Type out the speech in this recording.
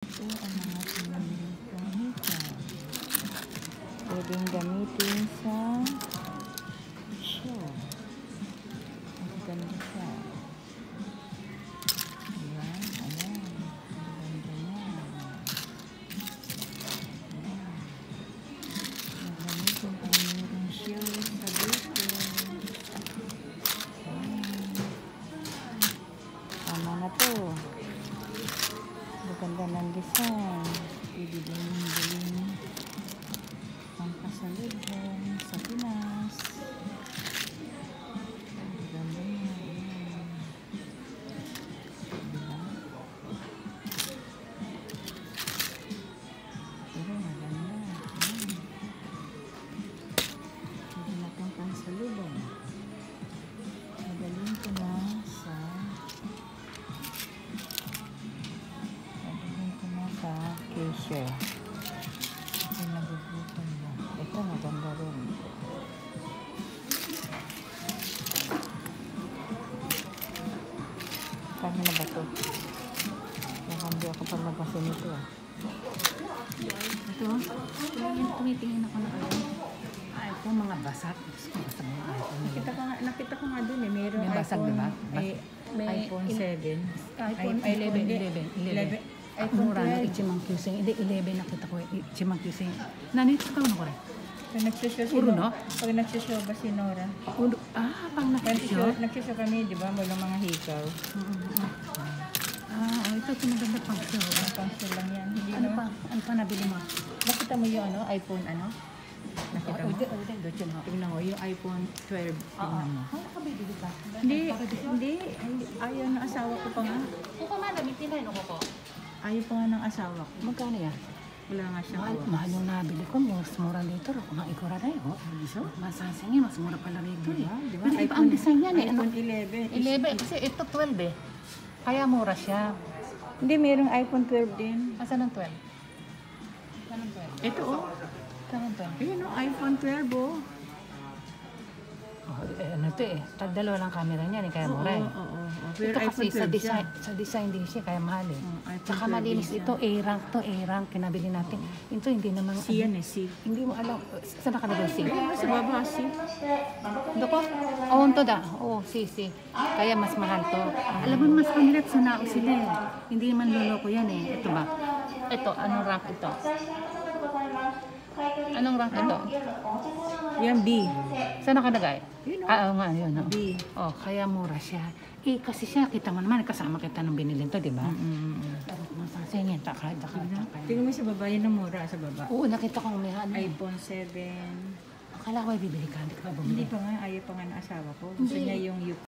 Ito ang mga pinamili kong hikaw. Pwedeng gamitin sa show. Ang ganda siya. Ayan, ayan. Ang ganda niya. Ayan. Gamitin ang mayroong show sa dito. Ayan. Tama na to. Maganda ng design. Bibiling ang pasalubong sa Pinas. Maganda niya. Ayan. Diba? Pero maganda. Ayan. Pwede na itong pasalubong. Magaling ko na sa cashier. Ito nagugutom mo. Ito maganda rin. Kami na ba ito? Baka hindi ako palabasin ito ah. Ito, tumitingin ako na ano. Ito mga basag. Gusto ko sa mga iPhone. Nakita ko nga dun eh. Mayroong May basag, diba? iPhone 7. iPhone 11. iPhone Mura na Ichimang Qsing. Hindi, 11 nakita ko. Ichimang Qsing. Nanito ka mo ko rin? Pag nagsishow si Uro, Nora. no? Pag nagsishow ba si Nora? Pang nakisyo? Nagsishow kami, di ba? Walang mga hikaw. Ito maganda pang show. Pang show lang yan. Hindi Ano pa nabili mo? Nakita mo yung iPhone Nakita mo? Hindi. Tingnan mo, yung iPhone 12. Tingnan mo. Nakabili ka? Hindi. Ayaw ng asawa ko pa nga. Kuko man, nabili na ko. Ayaw pa nga ng asawa ko. Magkano yan? Wala nga siya ko. Mahal yung nabili ko. Mas mura dito. Kung ikura na yun. Masasingin. Mas mura pala rito eh. Diba? Pero iba ang design yan eh. iPhone 11. 11. Kasi ito 12 eh. Kaya mura siya. Hindi, mayroong iPhone 12 din. Asan ang 12? Asan ang 12? Ito Asan ang 12? Ayun iPhone 12 Ano ito eh. Dalawa lang camera niyan eh. Kaya mura eh. Oo. Ito kasi sa design din siya. Kaya mahal eh. Tsaka malinis ito. A-rank to. A-rank. Kinabili natin. Ito hindi naman. C yan eh, C. Hindi mo alam. Saan nakalagay C? Sa baba, C. Ito ko? Oo, ito da. Oo, C. Kaya mas mahal to. Alam mo, mas pamilat sa nao sila eh. Hindi man luloko yan eh. Ito ba? Ito, anong rank ito? Anong rank ito? Yan, B. Saan nakalagay? Oo nga, yun. No? B. Oh, kaya mura siya. Eh, kasi siya, kita mo naman, kasama kita nung binilin to, di ba? Masasingin, taka. Tingnan mo sa baba, yan ang mura sa baba. Oo, nakita kong may ano. iPhone 7. Akala ko ay bibili ka, hindi ka ba bumili? Hindi pa nga, ayaw pa nga ng asawa ko. Gusto niya yung